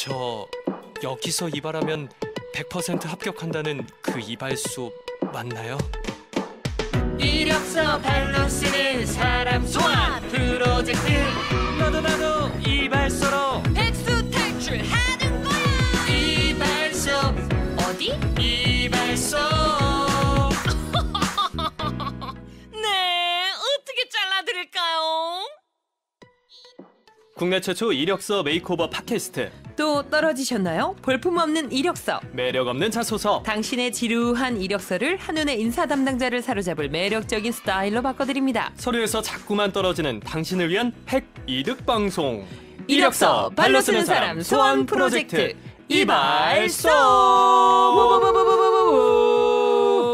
저 여기서 이발하면 100% 합격한다는 그 이발소 맞나요? 이력서 발로 쓰는 사람 소환 프로젝트. 나도 이발소로 백수 탈출하는 거야. 이발소 어디? 이발소. 네, 어떻게 잘라드릴까요? 국내 최초 이력서 메이크오버 팟캐스트. 또 떨어지셨나요? 볼품없는 이력서. 매력 없는 자소서. 당신의 지루한 이력서를 한눈에 인사 담당자를 사로잡을 매력적인 스타일로 바꿔드립니다. 서류에서 자꾸만 떨어지는 당신을 위한 핵 이득 방송. 이력서 발로 쓰는 사람 소환 프로젝트 이발소.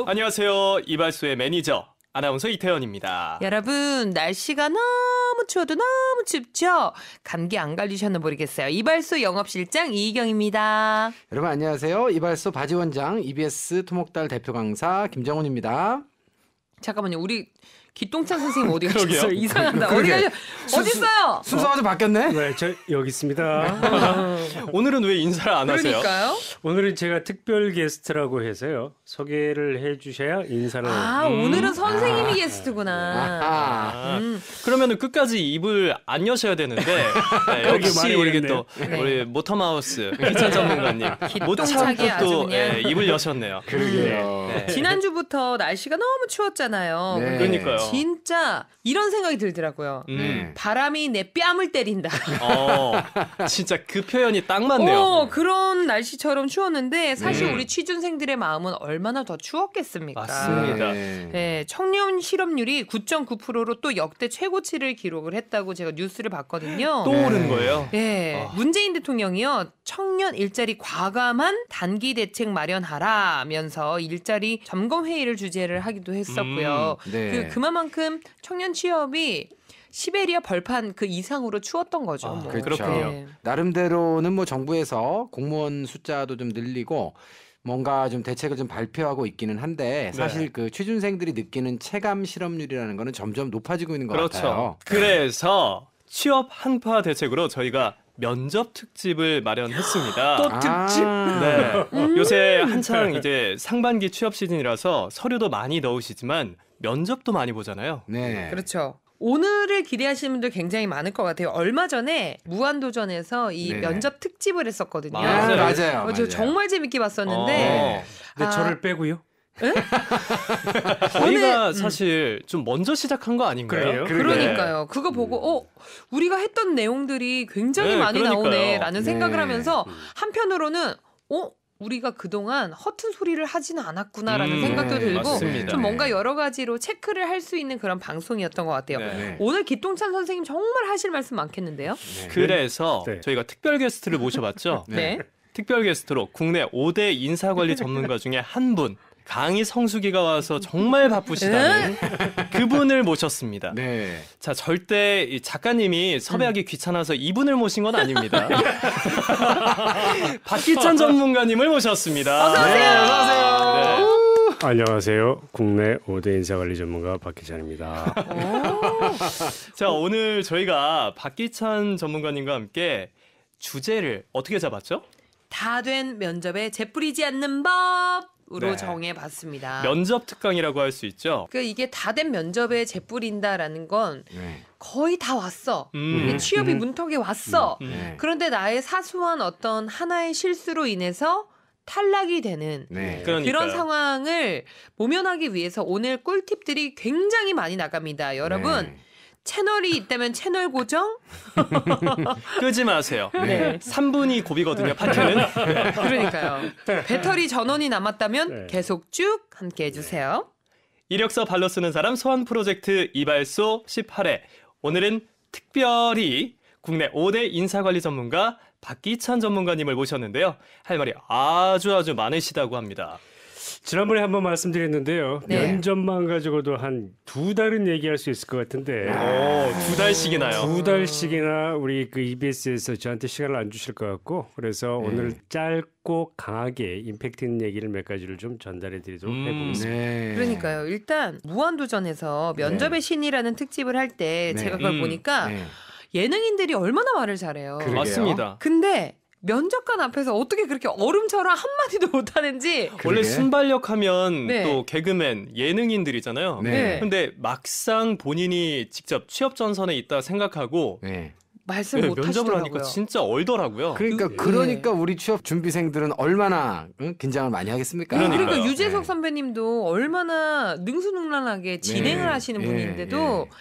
안녕하세요. 이발소의 매니저 아나운서 이태현입니다. 여러분, 날씨가 너무 추워도 너무 춥죠? 감기 안 걸리셨나 모르겠어요. 이발소 영업실장 이희경입니다. 여러분 안녕하세요. 이발소 바지원장 EBS 토목달 대표 강사 김정훈입니다. 잠깐만요. 우리 기똥찬 선생님 어디 그러게요. 가셨어요? 이상하다. 어디 그러게. 가셨어요? 어디 있어요? 순서가 좀 바뀌었네. 네, 저 여기 있습니다. 오늘은 왜 인사를 안 하세요? 그러니까요. 오늘은 제가 특별 게스트라고 해서요. 소개를 해주셔야 인사를. 오늘은 선생님이 게스트구나. 아, 그러면은 끝까지 입을 안 여셔야 되는데 네, 역시 많이 우리 오랬네. 또 네. 우리 모터마우스 기찬 전문가님 못 기똥차게 참고 아주 또 그냥. 입을 여셨네요. 그러게요. 네. 지난주부터 날씨가 너무 추웠잖아요. 네. 그러니까요. 진짜 이런 생각이 들더라고요. 네. 바람이 내 뺨을 때린다. 진짜 그 표현이 딱 맞네요. 그런 날씨처럼 추웠는데 사실 네. 우리 취준생들의 마음은 얼마나 더 추웠겠습니까? 맞습니다. 네, 청년 실업률이 9.9%로 또 역대 최고치를 기록을 했다고 제가 뉴스를 봤거든요. 또 오른 거예요. 네, 문재인 대통령이요, 청년 일자리 과감한 단기 대책 마련하라면서 일자리 점검 회의를 주재를 하기도 했었고요. 네. 그만큼 청년 취업이 시베리아 벌판 그 이상으로 추웠던 거죠. 아, 뭐. 그렇군요. 네. 나름대로는 뭐 정부에서 공무원 숫자도 좀 늘리고 뭔가 좀 대책을 좀 발표하고 있기는 한데 사실 네. 그 취준생들이 느끼는 체감 실업률이라는 거는 점점 높아지고 있는 것 그렇죠. 같아요. 그래서 취업 한파 대책으로 저희가 면접 특집을 마련했습니다. 또 특집? 네. 요새 한창 이제 상반기 취업 시즌이라서 서류도 많이 넣으시지만 면접도 많이 보잖아요. 네. 그렇죠. 오늘을 기대하시는 분들 굉장히 많을 것 같아요. 얼마 전에 무한도전에서 이 네. 면접 특집을 했었거든요. 맞아요. 맞아요. 저 정말 재밌게 봤었는데 네, 저를 빼고요. 저희가 사실 좀 먼저 시작한 거 아닌가요? 그래요? 그러니까요. 그거 보고 우리가 했던 내용들이 굉장히 네, 많이 그러니까요. 나오네라는 생각을 네. 하면서 한편으로는 우리가 그동안 허튼 소리를 하지는 않았구나라는 생각도 네, 들고 맞습니다. 좀 뭔가 여러 가지로 체크를 할 수 있는 그런 방송이었던 것 같아요. 네. 오늘 기똥찬 선생님 정말 하실 말씀 많겠는데요? 그래서 네. 저희가 특별 게스트를 모셔봤죠. 네. 특별 게스트로 국내 5대 인사관리 전문가 중에 한 분, 강의 성수기가 와서 정말 바쁘시다는 그분을 모셨습니다. 네. 자, 절대 이 작가님이 섭외하기 귀찮아서 이분을 모신 건 아닙니다. 박기찬 전문가님을 모셨습니다. 어서 오세요. 네, 어서 오세요. 네. 안녕하세요. 국내 5대 인사관리 전문가 박기찬입니다. 자, 오늘 저희가 박기찬 전문가님과 함께 주제를 어떻게 잡았죠? 다 된 면접에 재뿌리지 않는 법으로 네. 정해봤습니다. 면접 특강이라고 할 수 있죠. 이게 다 된 면접에 재뿌린다라는 건 네. 거의 다 왔어. 음. 취업이 문턱에 왔어. 네. 그런데 나의 사소한 어떤 하나의 실수로 인해서 탈락이 되는 네. 그러니까요. 그런 상황을 모면하기 위해서 오늘 꿀팁들이 굉장히 많이 나갑니다. 여러분, 네. 채널이 있다면 채널 고정? 끄지 마세요. 네. 3분이 고비거든요, 파트는. 그러니까요. 배터리 전원이 남았다면 네. 계속 쭉 함께 해주세요. 이력서 발로 쓰는 사람 소환 프로젝트 이발소 18회. 오늘은 특별히 국내 5대 인사관리 전문가 박기찬 전문가님을 모셨는데요. 할 말이 아주 많으시다고 합니다. 지난번에 한번 말씀드렸는데요. 네. 면접만 가지고도 한 2달은 얘기할 수 있을 것 같은데 오, 2달씩이나요? 2달씩이나 우리 그 EBS에서 저한테 시간을 안 주실 것 같고 그래서 오늘 짧고 강하게 임팩트 있는 얘기를 몇 가지를 좀 전달해 드리도록 해보겠습니다. 네. 그러니까요. 일단 무한도전에서 면접의 신이라는 특집을 할 때 네. 제가 그걸 보니까 네. 예능인들이 얼마나 말을 잘해요. 그러게요. 맞습니다. 근데 면접관 앞에서 어떻게 그렇게 얼음처럼 한마디도 못하는지. 원래 그러게. 순발력 하면 네. 또 개그맨, 예능인들이잖아요. 네. 근데 막상 본인이 직접 취업 전선에 있다 생각하고 네. 말씀 네, 못 면접을 하시더라고요. 하니까 진짜 얼더라고요. 그러니까 우리 취업 준비생들은 얼마나 긴장을 많이 하겠습니까? 그러니까요. 그러니까 유재석 네. 선배님도 얼마나 능수능란하게 진행을 하시는 예, 분인데도 예.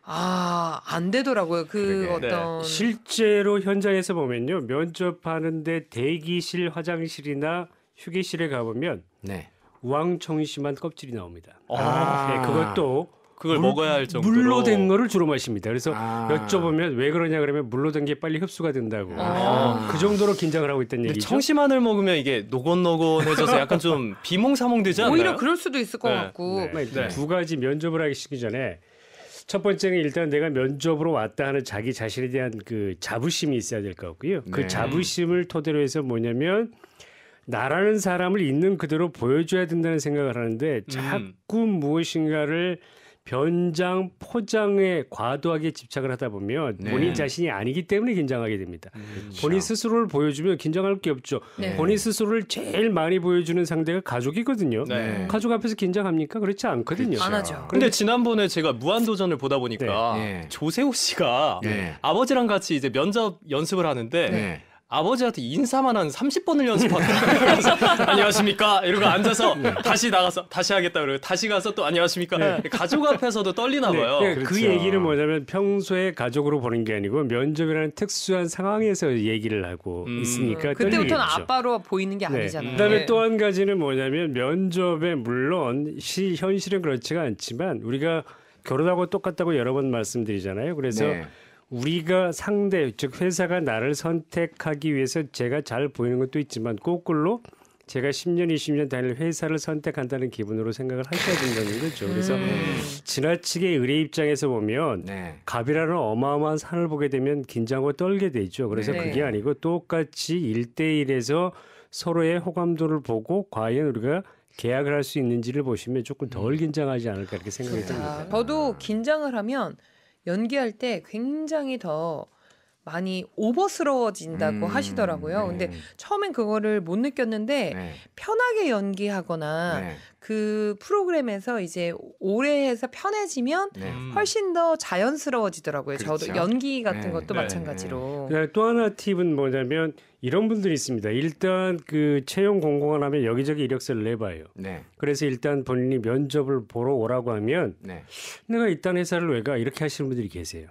안 되더라고요. 그 그러게. 어떤 실제로 현장에서 보면요. 면접하는데 대기실 화장실이나 휴게실에 가보면 네. 우황청심한 껍질이 나옵니다. 아, 네, 그것도 그걸 먹어야 할 정도로. 물로 된 거를 주로 마십니다. 그래서 아. 여쭤보면 왜 그러냐 그러면 물로 된 게 빨리 흡수가 된다고. 아. 그 정도로 긴장을 하고 있다는 근데 얘기죠. 청심환을 먹으면 이게 노곤노곤해져서 약간 좀 비몽사몽되지 않나요? 오히려 그럴 수도 있을 것 네. 같고. 네. 두 가지 면접을 하기 시기 전에 첫 번째는 일단 내가 면접으로 왔다 하는 자기 자신에 대한 그 자부심이 있어야 될 것 같고요. 그 네. 자부심을 토대로 해서 뭐냐면 나라는 사람을 있는 그대로 보여줘야 된다는 생각을 하는데 자꾸 무엇인가를 변장 포장에 과도하게 집착을 하다 보면 네. 본인 자신이 아니기 때문에 긴장하게 됩니다. 본인 스스로를 보여주면 긴장할 게 없죠. 네. 본인 스스로를 제일 많이 보여주는 상대가 가족이거든요. 네. 가족 앞에서 긴장합니까? 그렇지 않거든요. 그렇죠. 안 하죠. 근데 지난번에 제가 무한도전을 보다 보니까 네. 네. 조세호 씨가 네. 아버지랑 같이 이제 면접 연습을 하는데 네. 아버지한테 인사만 한 30번을 연습한다. 그래서 안녕하십니까 이러고 앉아서 다시 나가서 다시 하겠다 그러고 다시 가서 또 안녕하십니까. 가족 앞에서도 떨리나 봐요. 네, 그렇죠. 그 얘기는 뭐냐면 평소에 가족으로 보는 게 아니고 면접이라는 특수한 상황에서 얘기를 하고 있으니까 그때부터는 떨리겠죠. 아빠로 보이는 게 아니잖아요. 그다음에 네. 또 한 가지는 뭐냐면 면접에 물론 현실은 그렇지가 않지만 우리가 결혼하고 똑같다고 여러 번 말씀드리잖아요. 그래서 네. 우리가 상대 즉 회사가 나를 선택하기 위해서 제가 잘 보이는 것도 있지만 거꾸로 제가 10년, 20년 다닐 회사를 선택한다는 기분으로 생각을 하셔야 된다는 거죠. 그래서 지나치게 의뢰 입장에서 보면 네. 갑이라는 어마어마한 산을 보게 되면 긴장하고 떨게 되죠. 그래서 네. 그게 아니고 똑같이 1대1에서 서로의 호감도를 보고 과연 우리가 계약을 할 수 있는지를 보시면 조금 덜 긴장하지 않을까 이렇게 생각이 듭니다. 저도 긴장을 하면 연기할 때 굉장히 더 많이 오버스러워진다고 하시더라고요. 근데 처음엔 그거를 못 느꼈는데 네. 편하게 연기하거나 네. 그 프로그램에서 이제 오래 해서 편해지면 네. 훨씬 더 자연스러워지더라고요. 그렇죠. 저도 연기 같은 네. 것도 네. 마찬가지로. 그다음에 또 하나 팁은 뭐냐면 이런 분들이 있습니다. 일단 그 채용 공고가 하면 여기저기 이력서를 내봐요. 네. 그래서 일단 본인이 면접을 보러 오라고 하면 네. 내가 이딴 회사를 왜 가? 이렇게 하시는 분들이 계세요.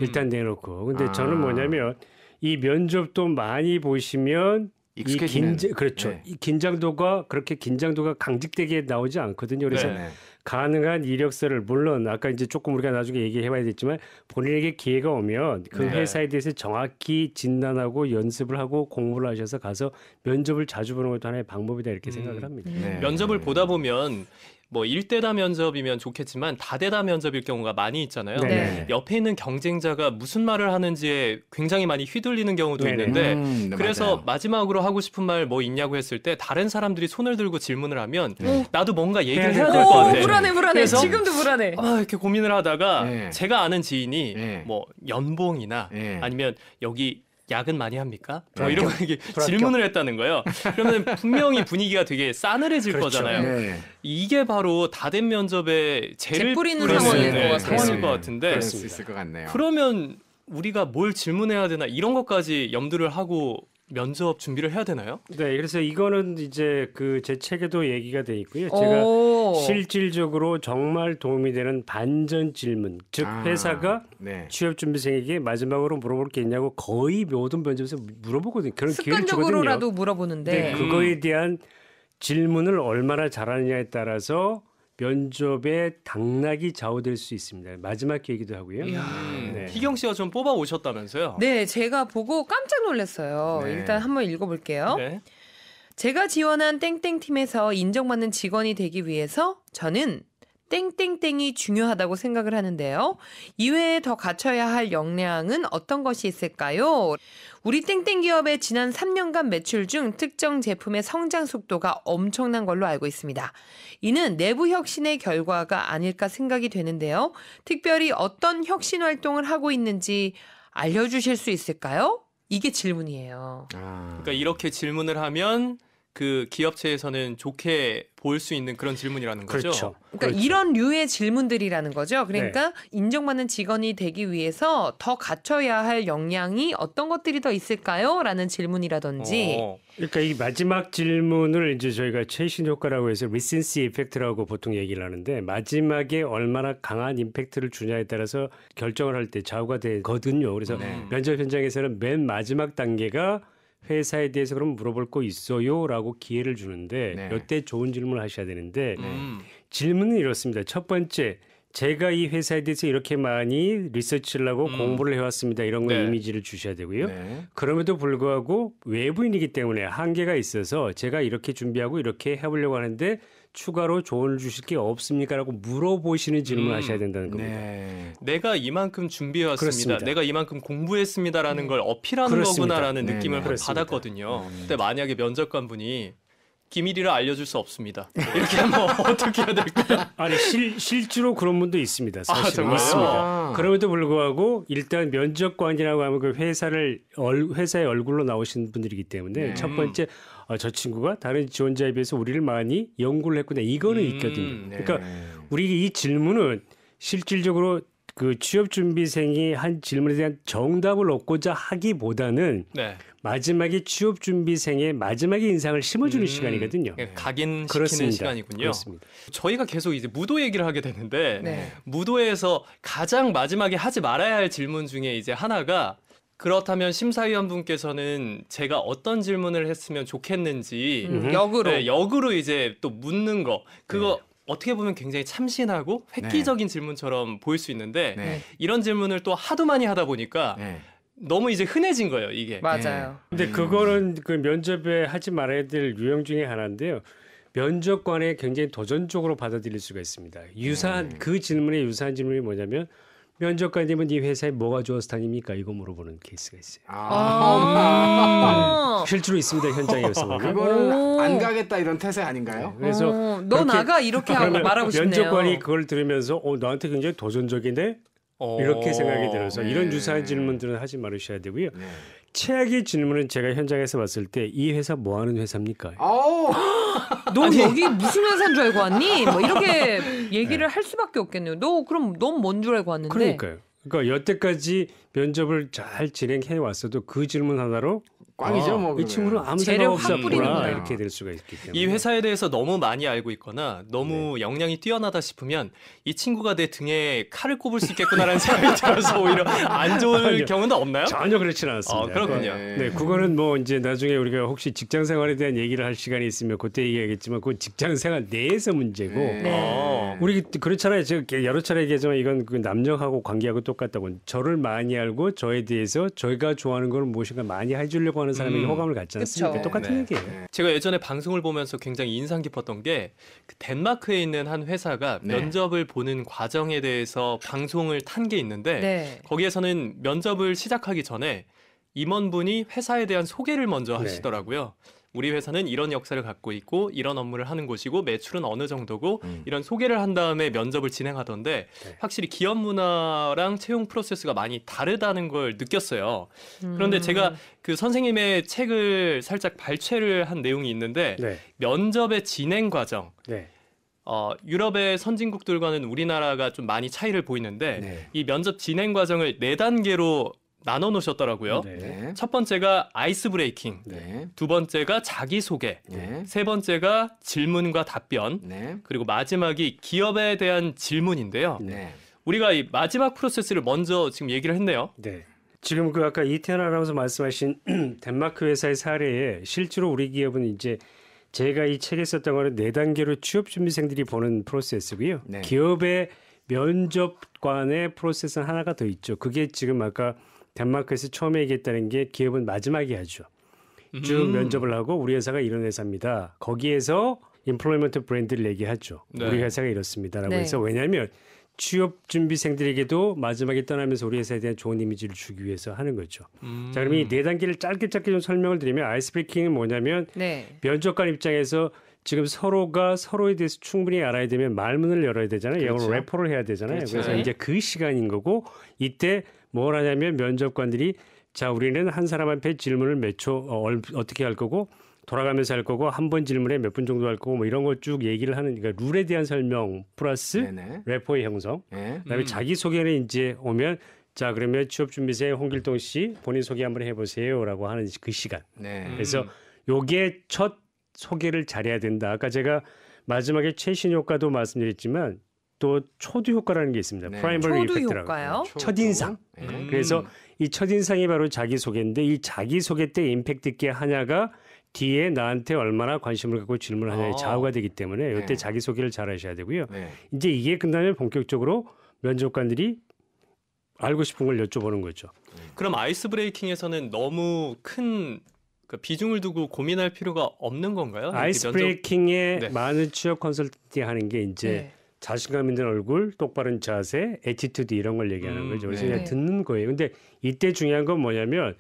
일단 내놓고. 근데 저는 뭐냐면 이 면접도 많이 보시면 이 익숙해지는. 그렇죠. 네. 이 긴장도가 그렇게 긴장도가 강직되게 나오지 않거든요. 그래서 네. 가능한 이력서를 물론 아까 이제 조금 우리가 나중에 얘기해봐야 되겠지만 본인에게 기회가 오면 그 네. 회사에 대해서 정확히 진단하고 연습을 하고 공부를 하셔서 가서 면접을 자주 보는 것도 하나의 방법이다 이렇게 생각을 합니다. 네. 면접을 보다 보면 뭐 1대다 면접이면 좋겠지만 다대다 면접일 경우가 많이 있잖아요. 네. 옆에 있는 경쟁자가 무슨 말을 하는지에 굉장히 많이 휘둘리는 경우도 네네. 있는데 네, 그래서 맞아요. 마지막으로 하고 싶은 말 뭐 있냐고 했을 때 다른 사람들이 손을 들고 질문을 하면 나도 뭔가 얘기를 네. 해야 될 것 오, 같아. 불안해. 그래서 지금도 불안해. 이렇게 고민을 하다가 네. 제가 아는 지인이 네. 뭐 연봉이나 네. 아니면 여기 야근 많이 합니까? 뭐 불합격. 이런 거 이게 질문을 했다는 거예요. 그러면 분명히 분위기가 되게 싸늘해질 그렇죠. 거잖아요. 네. 이게 바로 다된 면접에 재를 재뿌리는 뿌리는 상황일 것 같아요. 상황일 것 같은데 그럴 수 있을 것 같네요. 그러면 우리가 뭘 질문해야 되나 이런 것까지 염두를 하고 면접 준비를 해야 되나요? 네, 그래서 이거는 이제 그 제 책에도 얘기가 돼 있고요. 제가 오. 실질적으로 정말 도움이 되는 반전 질문, 즉 회사가 네. 취업 준비생에게 마지막으로 물어볼 게 있냐고 거의 모든 면접에서 물어보거든요. 그런 기회를 주거든요. 습관적으로라도 물어보는데 네, 그거에 대한 질문을 얼마나 잘하느냐에 따라서 면접의 당락이 좌우될 수 있습니다. 마지막 얘기도 하고요. 네. 희경 씨가 좀 뽑아 오셨다면서요? 네, 제가 보고 깜짝 놀랐어요. 네. 일단 한번 읽어볼게요. 네. 제가 지원한 땡땡팀에서 인정받는 직원이 되기 위해서 저는 땡땡땡이 중요하다고 생각을 하는데요. 이외에 더 갖춰야 할 역량은 어떤 것이 있을까요? 우리 땡땡 기업의 지난 3년간 매출 중 특정 제품의 성장 속도가 엄청난 걸로 알고 있습니다. 이는 내부 혁신의 결과가 아닐까 생각이 되는데요. 특별히 어떤 혁신 활동을 하고 있는지 알려주실 수 있을까요? 이게 질문이에요. 그러니까 이렇게 질문을 하면 그 기업체에서는 좋게 볼 수 있는 그런 질문이라는 거죠. 그렇죠. 그러니까 그렇죠. 이런 류의 질문들이라는 거죠. 그러니까 인정받는 직원이 되기 위해서 더 갖춰야 할 역량이 어떤 것들이 더 있을까요? 라는 질문이라든지 그러니까 이 마지막 질문을 이제 저희가 최신 효과라고 해서 리센시 이펙트라고 보통 얘기를 하는데 마지막에 얼마나 강한 임팩트를 주냐에 따라서 결정을 할 때 좌우가 되거든요. 그래서 면접 현장에서는 맨 마지막 단계가 회사에 대해서 그럼 물어볼 거 있어요?라고 기회를 주는데 네. 이때 좋은 질문을 하셔야 되는데 음. 질문은 이렇습니다. 첫 번째, 제가 이 회사에 대해서 이렇게 많이 리서치를 하고 공부를 해왔습니다. 이런 거 네. 이미지를 주셔야 되고요. 네. 그럼에도 불구하고 외부인이기 때문에 한계가 있어서 제가 이렇게 준비하고 이렇게 해보려고 하는데 추가로 조언을 주실 게 없습니까? 라고 물어보시는 질문을 하셔야 된다는 겁니다. 네. 내가 이만큼 준비해왔습니다. 그렇습니다. 내가 이만큼 공부했습니다라는 걸 어필하는 그렇습니다. 거구나라는 네, 느낌을 네. 그렇습니다. 받았거든요. 근데 만약에 면접관분이 기밀이라 알려줄 수 없습니다. 이렇게 하면 어떻게 해야 될까요? 아니 실제로 그런 분도 있습니다. 사실 정말요? 있습니다. 아. 그럼에도 불구하고 일단 면접관이라고 하면 그 회사의 얼굴로 나오신 분들이기 때문에 첫 번째 저 친구가 다른 지원자에 비해서 우리를 많이 연구를 했구나 이거는 있거든요. 네. 그러니까 우리 이 질문은 실질적으로 그 취업 준비생이 한 질문에 대한 정답을 얻고자 하기보다는 네. 마지막에 취업 준비생의 마지막에 인상을 심어주는 시간이거든요. 각인시키는 그렇습니다. 시간이군요. 그렇습니다. 저희가 계속 이제 무도 얘기를 하게 되는데 네. 무도에서 가장 마지막에 하지 말아야 할 질문 중에 이제 하나가 그렇다면 심사위원분께서는 제가 어떤 질문을 했으면 좋겠는지 역으로 네, 역으로 이제 또 묻는 거 그거 어떻게 보면 굉장히 참신하고 획기적인 질문처럼 보일 수 있는데 네. 이런 질문을 또 하도 많이 하다 보니까 네. 너무 이제 흔해진 거예요, 이게. 맞아요. 근데 그거는 그 면접에 하지 말아야 될 유형 중에 하나인데요. 면접관에 굉장히 도전적으로 받아들일 수가 있습니다. 유사한 그 질문에 유사한 질문이 뭐냐면 면접관님은 이 회사에 뭐가 좋아서 다닙니까? 이거 물어보는 케이스가 있어요. 실제로 있습니다 현장에서. 그거는 오. 안 가겠다 이런 태세 아닌가요? 그래서 너 그렇게- 나가 이렇게 하고 그러면 말하고 싶네요. 면접관이 그걸 들으면서 나한테 굉장히 도전적인데 이렇게 생각이 들어서 네. 이런 유사한 질문들은 하지 말으셔야 되고요. 네. 최악의 질문은 제가 현장에서 봤을 때 이 회사 뭐 하는 회사입니까? 아우. 너 여기 무슨 회사인 줄 알고 왔니? 뭐 이렇게 얘기를 할 수밖에 없겠네요. 너 그럼 넌 뭔 줄 알고 왔는데? 그러니까요. 그러니까 여태까지 면접을 잘 진행해 왔어도 그 질문 하나로 꽝이죠, 뭐. 이 친구는 아무 재료 생각 확 뿌리는구나. 없었구나 이렇게 될 수가 있기 때문에. 이 회사에 대해서 너무 많이 알고 있거나 너무 역량이 뛰어나다 싶으면 이 친구가 내 등에 칼을 꼽을 수 있겠구나라는 생각이 들어서 오히려 안 좋은 아니요. 경우는 없나요? 전혀 그렇지는 않습니다. 그렇군요. 네, 그거는 뭐 이제 나중에 우리가 혹시 직장 생활에 대한 얘기를 할 시간이 있으면 그때 얘기하겠지만 그건 직장 생활 내에서 문제고 네. 우리 그렇잖아요. 제가 여러 차례 얘기하지만 이건 그 남녀하고 관계하고 똑같다고 저를 많이 알고 저에 대해서 저희가 좋아하는 걸 무엇인가 많이 해주려고 하는 사람에게 호감을 갖지 않습니까? 그쵸. 똑같은 네. 얘기예요. 제가 예전에 방송을 보면서 굉장히 인상 깊었던 게 그 덴마크에 있는 한 회사가 네. 면접을 보는 과정에 대해서 방송을 탄 게 있는데 네. 거기에서는 면접을 시작하기 전에 임원분이 회사에 대한 소개를 먼저 네. 하시더라고요. 우리 회사는 이런 역사를 갖고 있고 이런 업무를 하는 곳이고 매출은 어느 정도고 이런 소개를 한 다음에 면접을 진행하던데 네. 확실히 기업 문화랑 채용 프로세스가 많이 다르다는 걸 느꼈어요. 그런데 제가 그 선생님의 책을 살짝 발췌를 한 내용이 있는데 네, 면접의 진행 과정 네, 유럽의 선진국들과는 우리나라가 좀 많이 차이를 보이는데 네. 이 면접 진행 과정을 4단계로 나눠 놓으셨더라고요. 네. 네. 첫 번째가 아이스 브레이킹, 네. 두 번째가 자기소개, 네. 세 번째가 질문과 답변, 네. 그리고 마지막이 기업에 대한 질문인데요. 네. 우리가 이 마지막 프로세스를 먼저 지금 얘기를 했네요. 네. 지금 그 아까 이태현 아나운서 말씀하신 덴마크 회사의 사례에 실제로 우리 기업은 이제 제가 이 책에 썼던 거는 4단계로 취업 준비생들이 보는 프로세스고요. 네. 기업의 면접관의 프로세스는 하나가 더 있죠. 그게 지금 아까 덴마크에서 처음에 얘기했다는 게 기업은 마지막에 하죠. 쭉 면접을 하고 우리 회사가 이런 회사입니다. 거기에서 임플로이먼트 브랜드를 얘기하죠. 네. 우리 회사가 이렇습니다라고 네. 해서 왜냐하면 취업 준비생들에게도 마지막에 떠나면서 우리 회사에 대한 좋은 이미지를 주기 위해서 하는 거죠. 자, 그럼 이 4단계를 짧게 좀 설명을 드리면 아이스 브레이킹은 뭐냐면 네. 면접관 입장에서 지금 서로가 서로에 대해서 충분히 알아야 되면 말문을 열어야 되잖아요. 영어로 그렇죠. 레포를 해야 되잖아요. 그렇죠. 그래서 네. 이제 그 시간인 거고 이때 뭘 하냐면 면접관들이 자, 우리는 한 사람 앞에 질문을 몇 초 어떻게 할 거고 돌아가면서 할 거고 한 번 질문에 몇 분 정도 할 거고 뭐 이런 거 쭉 얘기를 하는 그러니까 룰에 대한 설명 플러스 네네. 래퍼의 형성. 네. 그다음에 자기 소개는 이제 오면 자 그러면 취업 준비생 홍길동 씨 본인 소개 한번 해보세요라고 하는 그 시간. 네. 그래서 요게 첫 소개를 잘해야 된다. 아까 제가 마지막에 최신 효과도 말씀드렸지만 또 초두 효과라는 게 있습니다. 네. 프라이머리 초두 이펙트라고. 효과요? 첫인상. 네. 그래서 이 첫인상이 바로 자기소개인데 이 자기소개 때 임팩트 있게 하냐가 뒤에 나한테 얼마나 관심을 갖고 질문을 하냐에 좌우가 되기 때문에 이때 네. 자기소개를 잘 하셔야 되고요. 네. 이제 이게 끝나면 본격적으로 면접관들이 알고 싶은 걸 여쭤보는 거죠. 그럼 아이스 브레이킹에서는 너무 큰 그 비중을 두고 고민할 필요가 없는 건가요? 이렇게 아이스 면접- 브레이킹에 네. 많은 취업 컨설팅 하는 게 이제 네. 자신감 있는 얼굴, 똑바른 자세, 애티튜드 이런 걸 얘기하는 거죠. 그래서 네. 그냥 듣는 거예요. 근데 이때 중요한 건 뭐냐면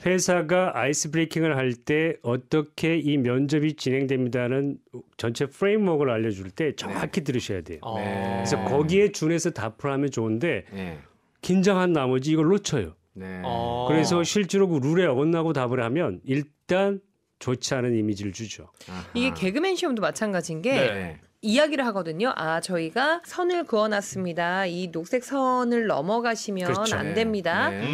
회사가 아이스 브레이킹을 할 때 어떻게 이 면접이 진행됩니다는 전체 프레임워크를 알려줄 때 정확히 들으셔야 돼요. 어. 네. 그래서 거기에 준해서 답을 하면 좋은데 네. 긴장한 나머지 이걸 놓쳐요. 네. 어. 그래서 실제로 그 룰에 어긋나고 답을 하면 일단 좋지 않은 이미지를 주죠. 아하. 이게 개그맨 시험도 마찬가지인 게 네. 이야기를 하거든요. 아, 저희가 선을 그어놨습니다. 이 녹색 선을 넘어가시면 그렇죠. 안 됩니다. 네.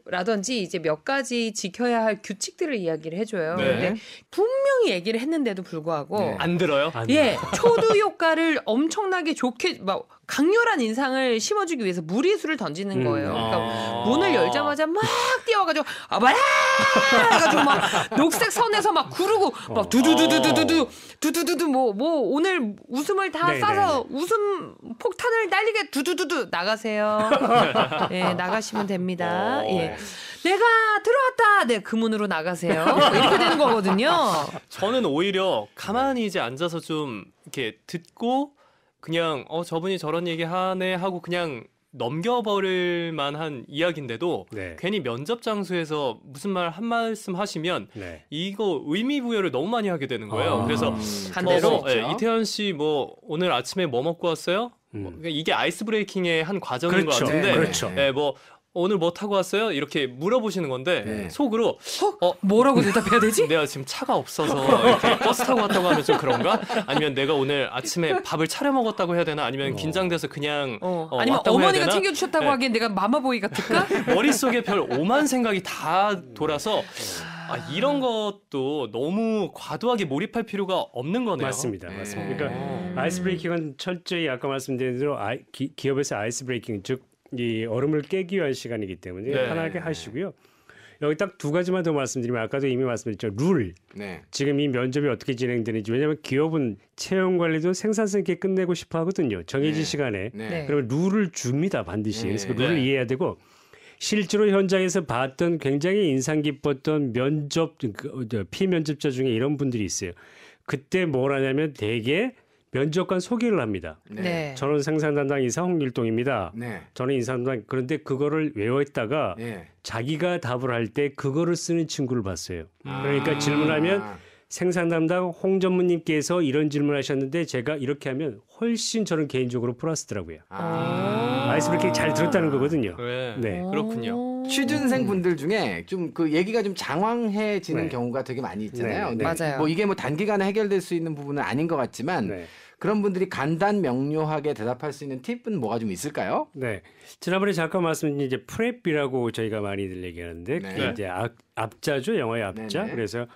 라든지 이제 몇 가지 지켜야 할 규칙들을 이야기를 해줘요. 네. 근데 분명히 얘기를 했는데도 불구하고 네. 안 들어요? 예, 초두 효과를 엄청나게 좋게 막 강렬한 인상을 심어주기 위해서 무리수를 던지는 거예요. 그러니까 아. 문을 열자마자 막 뛰어가지고 아바라 해가지고 막 녹색 선에서 막 구르고 막 두두두두두두 뭐 오늘 웃음을 다 네네네. 싸서 웃음 폭탄을 날리게 두두두두 나가세요. 예, 나가시면 됩니다. 예. 내가 들어왔다. 네, 그 문으로 나가세요. 이렇게 되는 거거든요. 저는 오히려 가만히 이제 앉아서 좀 이렇게 듣고 그냥 저분이 저런 얘기 하네 하고 그냥 넘겨버릴 만한 이야기인데도 네. 괜히 면접 장소에서 무슨 말 한 말씀 하시면 네. 이거 의미 부여를 너무 많이 하게 되는 거예요. 아. 그래서 반대로. 이태현 씨 뭐 오늘 아침에 뭐 먹고 왔어요? 그러니까 이게 아이스 브레이킹의 한 과정인 그렇죠. 것 같은데, 네, 그렇죠. 뭐 오늘 뭐 타고 왔어요? 이렇게 물어보시는 건데 네. 속으로 뭐라고 대답해야 되지? 내가 지금 차가 없어서 이렇게 버스 타고 왔다고 하면 좀 그런가? 아니면 내가 오늘 아침에 밥을 차려 먹었다고 해야 되나? 아니면 긴장돼서 그냥 아니면 왔다고 해야 어머니가 되나? 챙겨주셨다고 네. 하기엔 내가 마마보이 같을까? 머릿속에 별 오만 생각이 다 돌아서 이런 것도 너무 과도하게 몰입할 필요가 없는 거네요. 맞습니다. 네. 맞습니다. 그러니까 아이스 브레이킹은 철저히 아까 말씀드린 대로 기업에서 아이스 브레이킹 즉 이 얼음을 깨기 위한 시간이기 때문에 네. 편하게 하시고요. 여기 딱 두 가지만 더 말씀드리면 아까도 이미 말씀드렸죠. 룰. 네. 지금 이 면접이 어떻게 진행되는지. 왜냐하면 기업은 채용 관리도 생산성 있게 끝내고 싶어 하거든요. 정해진 네. 시간에. 네. 네. 그러면 룰을 줍니다. 반드시. 그래서 그 룰을 네. 이해해야 되고 실제로 현장에서 봤던 굉장히 인상 깊었던 피면접자 중에 이런 분들이 있어요. 그때 뭘 하냐면 대개 면접관 소개를 합니다. 네. 저는 생산 담당 이사 홍길동입니다. 네. 저는 인사 담당 그런데 그거를 외워있다가 네. 자기가 답을 할 때 그거를 쓰는 친구를 봤어요. 그러니까 아. 질문하면 생산 담당 홍 전무님께서 이런 질문하셨는데 제가 이렇게 하면 훨씬 저는 개인적으로 플러스더라고요. 아이스 브레이킹 잘 들었다는 거거든요. 네. 네. 그렇군요. 취준생 분들 중에 좀 그 얘기가 좀 장황해지는 네. 경우가 되게 많이 있잖아요. 네, 근데 맞아요. 뭐 이게 뭐 단기간에 해결될 수 있는 부분은 아닌 것 같지만 네. 그런 분들이 간단 명료하게 대답할 수 있는 팁은 뭐가 좀 있을까요? 네. 지난번에 잠깐 말씀드린 이제 프랩이라고 저희가 많이들 얘기하는데 네. 그게 이제 앞자죠. 영어의 앞자. 네네. 그래서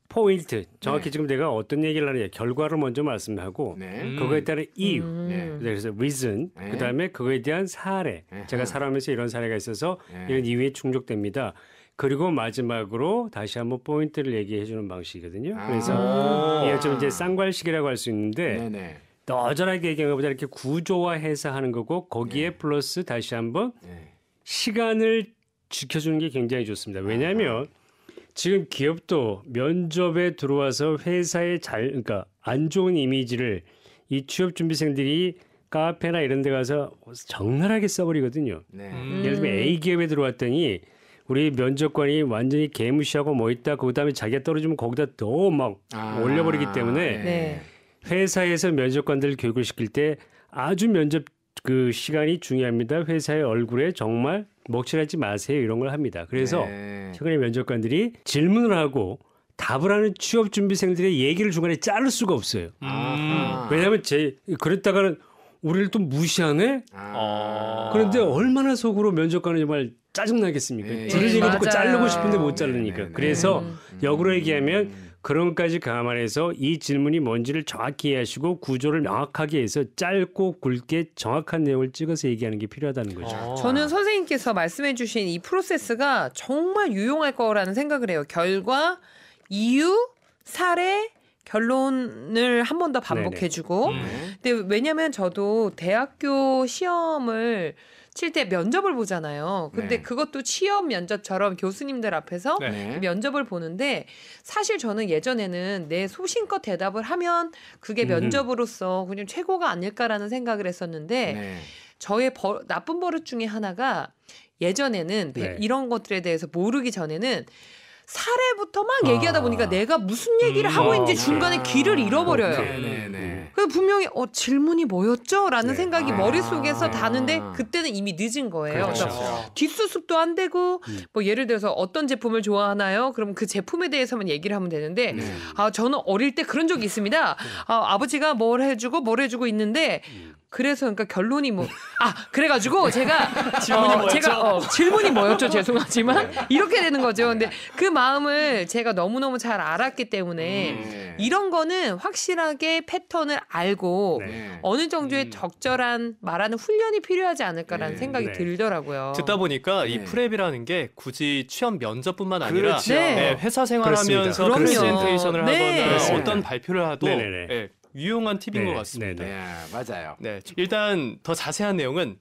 포인트. 정확히 네. 지금 내가 어떤 얘기를 하느냐. 결과를 먼저 말씀하고 네. 그거에 따른 이유. 네. 그래서 reason. 네. 그다음에 그거에 대한 사례. 네. 제가 살아오면서 이런 사례가 있어서 네. 이런 이유에 충족됩니다. 그리고 마지막으로 다시 한번 포인트를 얘기해 주는 방식이거든요. 그래서 이게 좀 이제 쌍괄식이라고 할 수 있는데 네네. 너절하게 얘기하는 것보다 이렇게 구조화해서 하는 거고 거기에 플러스 다시 한번 네. 시간을 지켜주는 게 굉장히 좋습니다. 왜냐하면 지금 기업도 면접에 들어와서 회사의 그러니까 안 좋은 이미지를 이 취업 준비생들이 카페나 이런 데 가서 적나라하게 써버리거든요. 네. 예를 들면 A 기업에 들어왔더니 우리 면접관이 완전히 개무시하고 뭐 있다. 그다음에 자기가 떨어지면 거기다 더 막 올려버리기 때문에 네. 회사에서 면접관들 교육을 시킬 때 아주 면접 그 시간이 중요합니다. 회사의 얼굴에 정말 먹칠하지 마세요. 이런 걸 합니다. 그래서 네. 최근에 면접관들이 질문을 하고 답을 하는 취업 준비생들의 얘기를 중간에 자를 수가 없어요. 아하. 왜냐하면 그랬다가는 우리를 또 무시하네. 아. 그런데 얼마나 속으로 면접관은 정말 짜증나겠습니까? 네. 들을 얘기 듣고 맞아요. 자르고 싶은데 못 자르니까. 네, 네, 네. 그래서 역으로 얘기하면 그런 것까지 감안해서 이 질문이 뭔지를 정확히 이해하시고 구조를 명확하게 해서 짧고 굵게 정확한 내용을 찍어서 얘기하는 게 필요하다는 거죠. 저는 선생님께서 말씀해주신 이 프로세스가 정말 유용할 거라는 생각을 해요. 결과, 이유, 사례, 결론을 한 번 더 반복해주고. 근데 왜냐면 저도 대학교 시험을 칠 때 면접을 보잖아요. 근데 네. 그것도 취업 면접처럼 교수님들 앞에서 네. 면접을 보는데 사실 저는 예전에는 내 소신껏 대답을 하면 그게 면접으로서 그냥 최고가 아닐까라는 생각을 했었는데 네. 저의 나쁜 버릇 중에 하나가 예전에는 네. 이런 것들에 대해서 모르기 전에는 사례부터 막 얘기하다 보니까 내가 무슨 얘기를 하고 있는지 중간에 귀를 잃어버려요. 네네네. 그래서 분명히 질문이 뭐였죠? 라는 네. 생각이 아. 머릿속에서 다는데 그때는 이미 늦은 거예요. 그렇죠. 그래서 뒷수습도 안 되고 뭐 예를 들어서 어떤 제품을 좋아하나요? 그럼 그 제품에 대해서만 얘기를 하면 되는데 네. 저는 어릴 때 그런 적이 있습니다. 아버지가 뭘 해주고 있는데 그래서 그러니까 결론이 그래가지고 제가 질문이 뭐였죠? 질문이 뭐였죠? 죄송하지만 이렇게 되는 거죠. 근데 그 마음을 제가 너무너무 잘 알았기 때문에 이런 거는 확실하게 패턴을 알고 네. 어느 정도의 적절한 말하는 훈련이 필요하지 않을까라는 네. 생각이 네. 들더라고요. 듣다 보니까 이 네. 프랩이라는 게 굳이 취업 면접뿐만 아니라 그렇죠. 네. 회사 생활하면서 그렇습니다. 프레젠테이션을 네. 하거나 그렇습니다. 어떤 발표를 하도 네네네. 예, 유용한 팁인 네. 것 같습니다. 네. 네, 맞아요. 네, 일단 더 자세한 내용은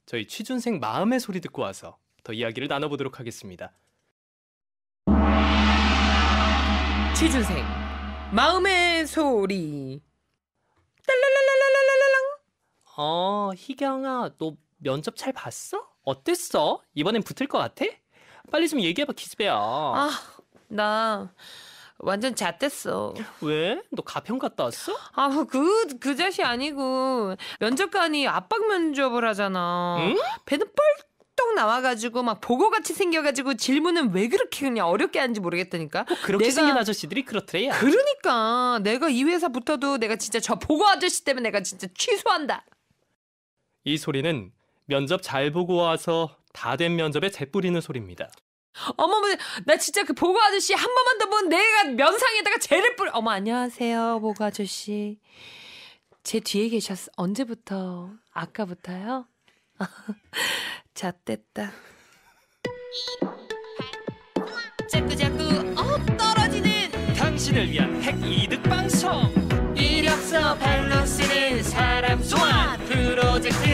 저희 취준생 마음의 소리 듣고 와서 더 이야기를 나눠보도록 하겠습니다. 취준생 마음의 소리. 희경아, 너 면접 잘 봤어? 어땠어? 이번엔 붙을 것 같아? 빨리 좀 얘기해봐, 기집애야. 나 완전 잣됐어. 왜? 너 가평 갔다 왔어? 그 자시 아니고 면접관이 압박 면접을 하잖아. 응? 배는 뻘떡 나와가지고 막 보고같이 생겨가지고 질문은 왜 그렇게 그냥 어렵게 하는지 모르겠다니까. 그렇게 내가- 생긴 아저씨들이 그렇더래요. 그러니까 내가 이 회사 붙어도 내가 진짜 저 보고 아저씨 때문에 내가 진짜 취소한다. 이 소리는 면접 잘 보고 와서 다 된 면접에 재뿌리는 소리입니다. 어머, 나 진짜 그 보고 아저씨 한 번만 더 보면 내가 면상에다가 재를 뿌려. 어머, 안녕하세요, 보고 아저씨. 제 뒤에 계셨어. 언제부터? 아까부터요? 잣됐다. 자꾸 떨어지는 당신을 위한 핵 이득 방송. 이력서 발로 쓰는 사람 소환 프로젝트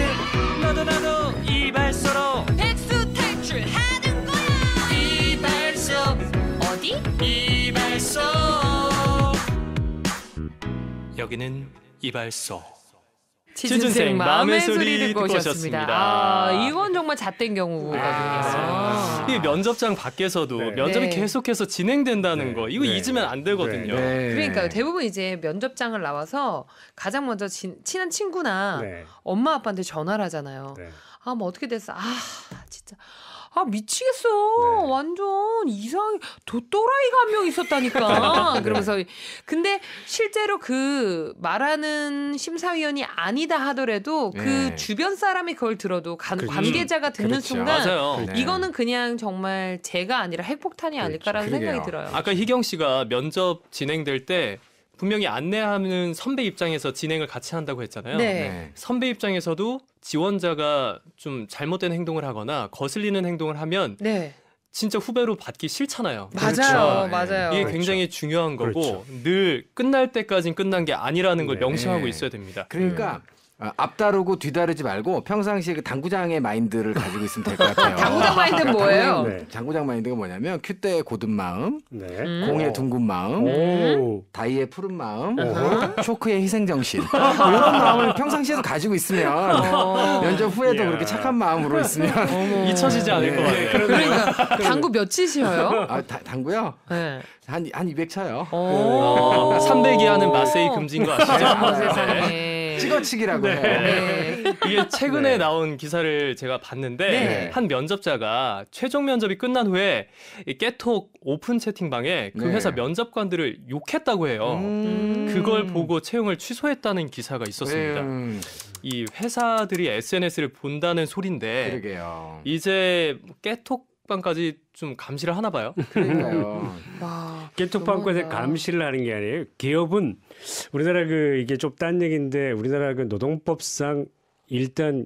나도 이발소로 백수 탈출하는 거야. 이발소 어디? 이발소 여기는 이발소. 취준생 마음의 소리 듣고 오셨습니다. 오셨습니다. 이건 정말 잣된 경우거든요. 이 면접장 밖에서도 네. 면접이 네. 계속해서 진행된다는 네. 거 이거 네. 잊으면 안 되거든요. 네. 그러니까요. 대부분 이제 면접장을 나와서 가장 먼저 친한 친구나 네. 엄마 아빠한테 전화를 하잖아요. 네. 뭐 어떻게 됐어? 진짜. 미치겠어. 네. 완전 이상하게 또라이가 한 명 있었다니까. 그러면서 근데 실제로 그 말하는 심사위원이 아니다 하더라도 그 네. 주변 사람이 그걸 들어도 그렇죠. 관계자가 듣는 그렇죠. 순간 맞아요. 네. 이거는 그냥 정말 죄가 아니라 핵폭탄이 아닐까라는 그러게요. 생각이 들어요. 아까 희경 씨가 면접 진행될 때 분명히 안내하는 선배 입장에서 진행을 같이 한다고 했잖아요. 네. 선배 입장에서도 지원자가 좀 잘못된 행동을 하거나 거슬리는 행동을 하면 네. 진짜 후배로 받기 싫잖아요. 맞아요. 그렇죠. 맞아요. 이게 그렇죠. 굉장히 중요한 거고 그렇죠. 늘 끝날 때까지는 끝난 게 아니라는 걸 네. 명심하고 네. 있어야 됩니다. 그러니까 앞다르고 뒤다르지 말고 평상시에 그 당구장의 마인드를 가지고 있으면 될 것 같아요. 당구장 마인드는 뭐예요? 네. 당구장 마인드가 뭐냐면 큐대의 고든 마음, 네. 공의 둥근 마음, 오. 다이의 푸른 마음, 어허. 초크의 희생 정신 이런 마음을 평상시에도 가지고 있으면 면접 후에도 이야. 그렇게 착한 마음으로 있으면 잊혀지지 않을 것 네. 같아요. 그러니까 당구 몇 치셔요? 당구요 네. 한 200 쳐요. 오. 300이 하는 마세이 금지인 거 아시죠? 어머 네. 세상에. 찍어치기라고 해요. 네. 이게 최근에 네. 나온 기사를 제가 봤는데 네. 한 면접자가 최종 면접이 끝난 후에 이 깨톡 오픈 채팅방에 그 네. 회사 면접관들을 욕했다고 해요. 그걸 보고 채용을 취소했다는 기사가 있었습니다. 이 회사들이 SNS를 본다는 소린데 그러게요. 이제 깨톡방까지 좀 감시를 하나 봐요. 그러니까요. 와. 깨톡방권에 너무하다. 감시를 하는 게 아니에요. 기업은 우리나라 이게 좀 딴 얘기인데 우리나라 노동법상 일단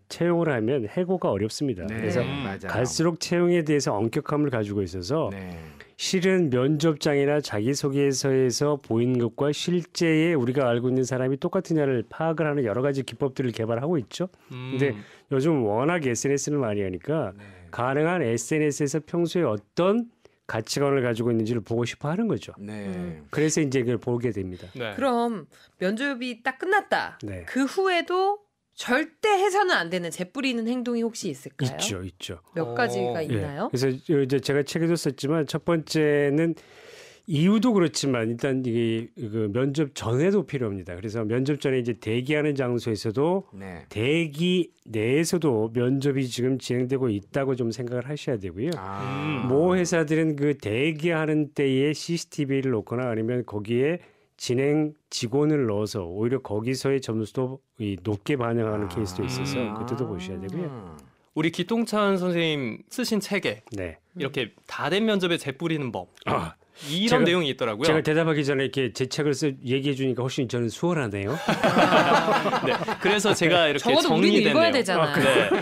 채용을 하면 해고가 어렵습니다. 네, 그래서 맞아요. 갈수록 채용에 대해서 엄격함을 가지고 있어서 네. 실은 면접장이나 자기소개서에서 보이는 것과 실제에 우리가 알고 있는 사람이 똑같으냐를 파악을 하는 여러 가지 기법들을 개발하고 있죠. 근데 요즘 워낙 SNS를 많이 하니까 가능한 SNS에서 평소에 어떤 가치관을 가지고 있는지를 보고 싶어 하는 거죠. 네. 그래서 이제 그걸 보게 됩니다. 네. 그럼 면접이 딱 끝났다. 네. 그 후에도 절대 해서는 안 되는 재뿌리는 행동이 혹시 있을까요? 있죠. 몇 가지가 어, 있나요? 그래서 이제 제가 책에도 썼지만 첫 번째는 이유도 그렇지만 일단 이게 면접 전에도 필요합니다. 그래서 면접 전에 이제 대기하는 장소에서도 네. 대기 내에서도 면접이 지금 진행되고 있다고 좀 생각을 하셔야 되고요. 아. 모 회사들은 그 대기하는 때에 CCTV를 놓거나 아니면 거기에 진행 직원을 넣어서 오히려 거기서의 점수도 높게 반영하는 케이스도 있어서 그것도 보셔야 되고요. 우리 기똥찬 선생님 쓰신 책에 네. 이렇게 다 된 면접에 재뿌리는 법 이런 제가- 내용이 있더라고요. 제가 대답하기 전에 이렇게 제 책을 얘기해 주니까 훨씬 저는 수월하네요. 네, 그래서 제가 이렇게 적어도 우리는 정리된 읽어야 내용, 되잖아요.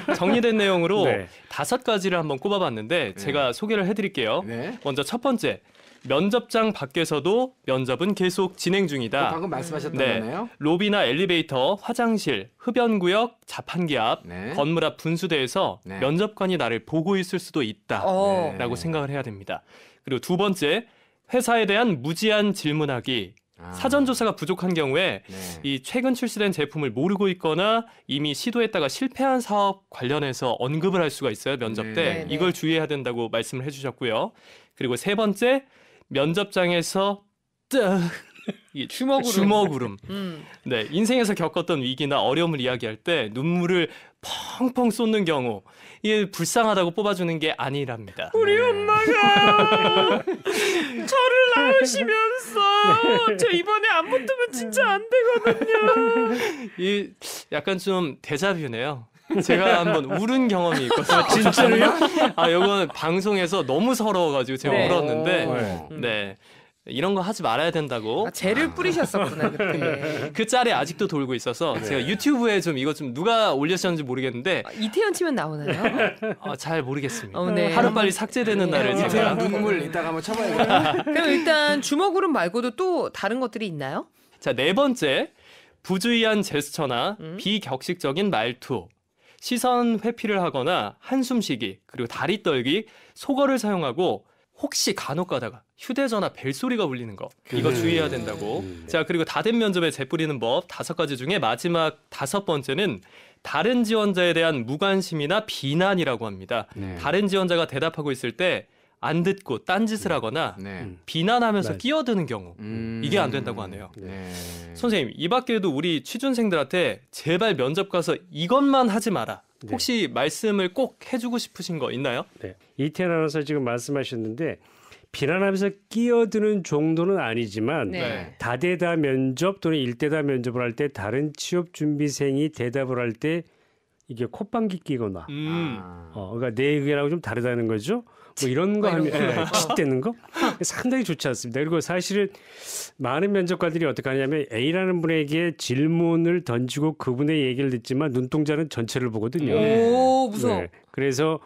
네, 정리된 내용으로 네. 5가지를 한번 꼽아봤는데 제가 소개를 해드릴게요. 네. 먼저 첫 번째, 면접장 밖에서도 면접은 계속 진행 중이다. 방금 말씀하셨던 네. 거네요. 로비나 엘리베이터, 화장실, 흡연구역, 자판기 앞, 네. 건물 앞 분수대에서 네. 면접관이 나를 보고 있을 수도 있다라고 어. 생각을 해야 됩니다. 그리고 두 번째, 회사에 대한 무지한 질문하기. 사전 조사가 부족한 경우에 네. 이 최근 출시된 제품을 모르고 있거나 이미 시도했다가 실패한 사업 관련해서 언급을 할 수가 있어요. 면접 때. 네, 네. 이걸 주의해야 된다고 말씀을 해주셨고요. 그리고 세 번째, 면접장에서 이 주먹으름. 네, 인생에서 겪었던 위기나 어려움을 이야기할 때 눈물을 펑펑 쏟는 경우 이게 불쌍하다고 뽑아주는 게 아니랍니다. 우리 엄마가 저를 낳으시면서 저 이번에 안 붙으면 진짜 안 되거든요. 이 약간 좀 데자뷰네요. 제가 한번 울은 경험이 있거든요. 진짜로요? 아, 이건 방송에서 너무 서러워가지고 제가 네. 울었는데, 오. 네. 이런 거 하지 말아야 된다고. 아, 쟤를 뿌리셨었구나 그때. 그 짤이 아직도 돌고 있어서 제가 유튜브에 좀 이거 좀 누가 올렸었는지 모르겠는데 아, 이태원 치면 나오나요? 잘 모르겠습니다. 네. 하루빨리 삭제되는 날을 네. 제가 눈물 이따가 한번 쳐봐야겠다. 그럼 일단 주먹으로 말고도 또 다른 것들이 있나요? 자, 네 번째, 부주의한 제스처나 비격식적인 말투, 시선 회피를 하거나 한숨 쉬기, 그리고 다리 떨기, 속어를 사용하고 혹시 간혹 가다가 휴대전화 벨소리가 울리는 거 이거 주의해야 된다고. 자, 그리고 다된 면접에 재뿌리는 법 5가지 중에 마지막 5번째는 다른 지원자에 대한 무관심이나 비난이라고 합니다. 네. 다른 지원자가 대답하고 있을 때 안 듣고 딴짓을 하거나 네. 비난하면서 맞아요. 끼어드는 경우 이게 안 된다고 하네요. 네. 선생님, 이 밖에도 우리 취준생들한테 제발 면접 가서 이것만 하지 마라. 네. 혹시 말씀을 꼭 해주고 싶으신 거 있나요? 네. 이태원 아나운서 지금 말씀하셨는데 비난하면서 끼어드는 정도는 아니지만 네. 다대다 면접 또는 일대다 면접을 할 때 다른 취업 준비생이 대답을 할 때 이게 콧방귀 끼거나 그러니까 내 의견하고 좀 다르다는 거죠. 뭐 이런 거 하면 칫대는 거 상당히 좋지 않습니다. 그리고 사실은 많은 면접관들이 어떻게 하냐면 A라는 분에게 질문을 던지고 그분의 얘기를 듣지만 눈동자는 전체를 보거든요. 오 무서워. 네. 그래서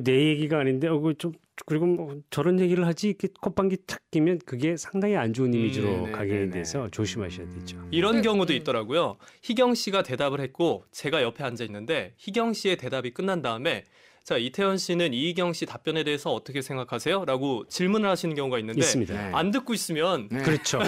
내 얘기가 아닌데 좀 그리고 뭐 저런 얘기를 하지 이렇게 콧방귀 탁 끼면 그게 상당히 안 좋은 이미지로 네, 가게 네, 네. 돼서 조심하셔야 되죠. 이런 경우도 있더라고요. 희경 씨가 대답을 했고 제가 옆에 앉아 있는데 희경 씨의 대답이 끝난 다음에 자, 이태원 씨는 이희경 씨 답변에 대해서 어떻게 생각하세요? 라고 질문을 하시는 경우가 있는데 있습니다. 네. 안 듣고 있으면 네. 그렇죠.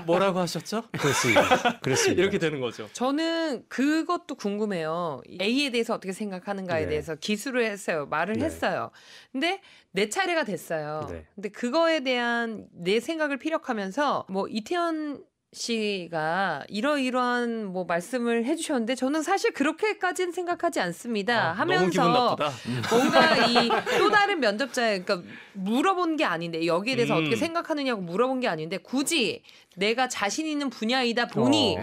뭐라고 하셨죠? 그렇습니다. 그렇습니다. 이렇게 되는 거죠. 저는 그것도 궁금해요. A에 대해서 어떻게 생각하는가에 네. 대해서 기술을 했어요. 말을 네. 했어요. 근데 내 차례가 됐어요. 네. 근데 그거에 대한 내 생각을 피력하면서 뭐 이태원 씨가 이러이러한 뭐 말씀을 해주셨는데 저는 사실 그렇게까지는 생각하지 않습니다. 너무 기분 하면서 나쁘다. 뭔가 이 또 다른 면접자에 그러니까 물어본 게 아닌데 여기에 대해서 음. 어떻게 생각하느냐고 물어본 게 아닌데 굳이 내가 자신 있는 분야이다 보니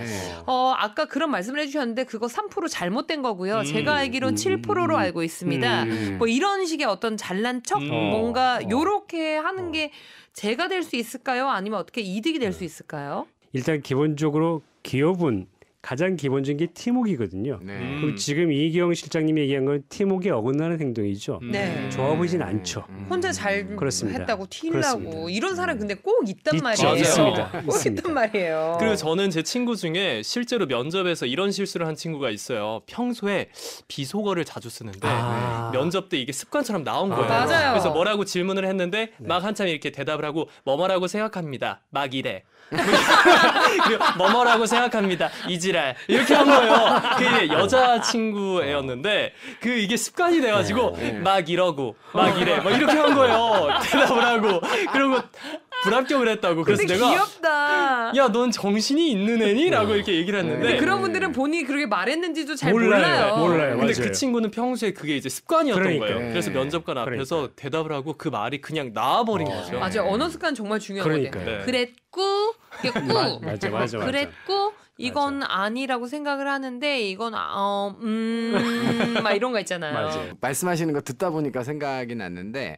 아까 그런 말씀을 해주셨는데 그거 3% 잘못된 거고요. 제가 알기로는 7%로 알고 있습니다. 뭐 이런 식의 어떤 잘난 척 뭔가 요렇게 하는 게 제가 될 수 있을까요? 아니면 어떻게 이득이 될 수 있을까요? 일단 기본적으로 기업은 가장 기본적인 게 팀워크이거든요. 네. 그리고 지금 이기영 실장님이 얘기한 건 팀워크에 어긋나는 행동이죠. 네. 좋아 보이진 않죠. 혼자 잘 그렇습니다. 했다고 튀려고 그렇습니다. 이런 사람 근데 꼭 있단 있죠. 말이에요. 있습니다. 꼭 있습니다. 있단 말이에요. 그리고 저는 제 친구 중에 실제로 면접에서 이런 실수를 한 친구가 있어요. 평소에 비속어를 자주 쓰는데 면접 때 이게 습관처럼 나온 거예요. 맞아요. 그래서 뭐라고 질문을 했는데 막 한참 이렇게 대답을 하고 뭐뭐라고 생각합니다. 막 이래. 그리고 뭐뭐라고 생각합니다. 이지랄 이렇게 한 거예요. 그게 여자 친구애였는데 그 이게 습관이 돼가지고 막 이러고 막 이래 막 이렇게 한 거예요. 대답을 하고 그리고 불합격을 했다고. 그래서 근데 내가 귀엽다. 야, 넌 정신이 있는 애니? 라고 이렇게 얘기를 했는데 근데 그런 분들은 본인이 그렇게 말했는지도 잘 몰라요. 몰라요. 근데 맞아요. 그 친구는 평소에 그게 이제 습관이었던 그러니까요. 거예요. 그래서 면접관 앞에서 그러니까요. 대답을 하고 그 말이 그냥 나와버린 거죠. 맞아요. 언어 습관 정말 중요한 것 같아요. 네. 그랬고, 이게 꾸. 맞아. 그랬고, 이건 아니라고 생각을 하는데 이건 막 이런 거 있잖아요. 맞아요. 말씀하시는 거 듣다 보니까 생각이 났는데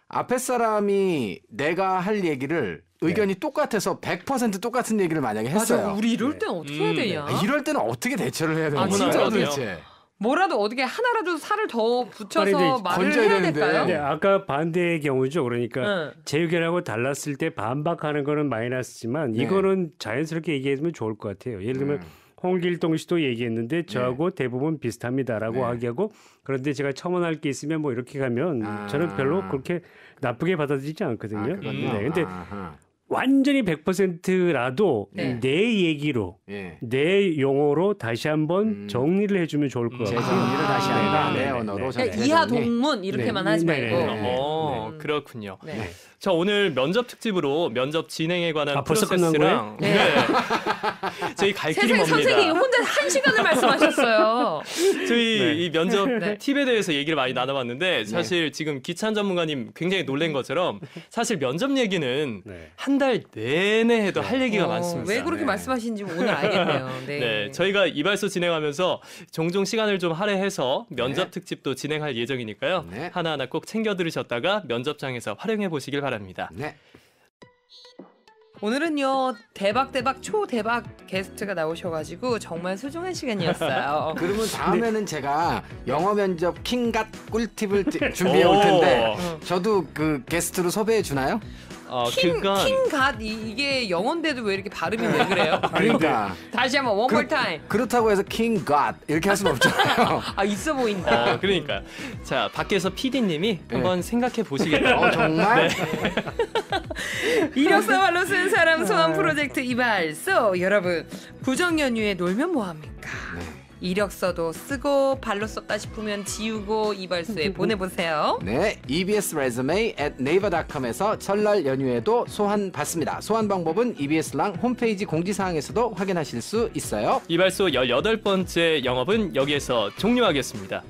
앞에 사람이 내가 할 얘기를 의견이 똑같아서 100% 똑같은 얘기를 만약에 했어요. 맞아. 우리 이럴 때는 어떻게 해야 되냐? 이럴 때는 어떻게 대처를 해야 되는 아, 거예요? 진짜 도대체? 뭐라도 어떻게 하나라도 살을 더 붙여서 아니, 근데 말을 건져야 해야 되는데. 될까요? 근데 아까 반대의 경우죠. 그러니까 응. 제 의견하고 달랐을 때 반박하는 거는 마이너스지만 네. 이거는 자연스럽게 얘기해주면 좋을 것 같아요. 예를 들면 홍길동 씨도 얘기했는데 저하고 대부분 비슷합니다라고 하기하고 그런데 제가 첨언할 게 있으면 뭐 이렇게 가면 저는 별로 그렇게 나쁘게 받아들이지 않거든요. 그렇군요. 네, 근데 아하. 완전히 100%라도 네. 내 얘기로 예. 내 용어로 다시 한번 정리를 해주면 좋을 것 같아요. 재정리를 다시 한다. 내 언어로. 그러니까 재정리. 이하 동문 이렇게만 네. 하지 네. 말고. 네. 그렇군요. 네. 자, 오늘 면접 특집으로 면접 진행에 관한 벌써 끝난 프로세스랑 저희 갈 길이 세상에 선생님이 멉니다. 혼자 1시간을 말씀하셨어요. 저희 이 면접 네. 팁에 대해서 얘기를 많이 나눠봤는데 사실 지금 기찬 전문가님 굉장히 놀란 것처럼 사실 면접 얘기는 네. 한 달 내내 해도 할 얘기가 많습니다. 왜 그렇게 네. 말씀하시는지 오늘 알겠네요. 네. 네, 저희가 이발소 진행하면서 종종 시간을 좀 할애해서 면접 네. 특집도 진행할 예정이니까요. 네. 하나하나 꼭 챙겨 들으셨다가 면접장에서 활용해 보시길 바랍니다. 네. 오늘은요 대박 초대박 게스트가 나오셔가지고 정말 소중한 시간이었어요. 그러면 다음에는 제가 영어 면접 킹갓 꿀팁을 준비해 올 텐데 저도 그 게스트로 섭외해 주나요? 그건 킹갓 이게 영어인데도 왜 이렇게 발음이 왜 그래요? 그러니까 다시 한번 one more time. 그렇다고 해서 킹갓 이렇게 할 수는 없잖아요. 아 있어 보인다. 그러니까 자 밖에서 PD님이 한번 생각해 보시겠다. 정말? 이력서 발로 쓴 사람 소환 프로젝트 이발소 여러분 구정 연휴에 놀면 뭐합니까? 이력서도 쓰고 발로 썼다 싶으면 지우고 이발소에 보내보세요. 네, EBS resume at naver.com에서 설날 연휴에도 소환 받습니다. 소환 방법은 EBS랑 홈페이지 공지사항에서도 확인하실 수 있어요. 이발소 18번째 영업은 여기에서 종료하겠습니다.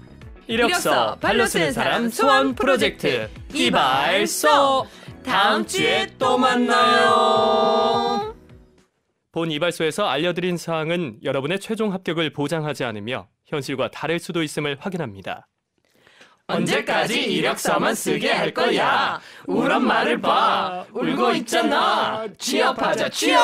이력서 발로 쓰는 사람 소환 프로젝트 이발소 다음 주에 또 만나요. 본 이발소에서 알려드린 사항은 여러분의 최종 합격을 보장하지 않으며 현실과 다를 수도 있음을 확인합니다. 언제까지 이력서만 쓰게 할 거야? 울 엄마를 봐. 울고 있잖아. 취업하자 취업.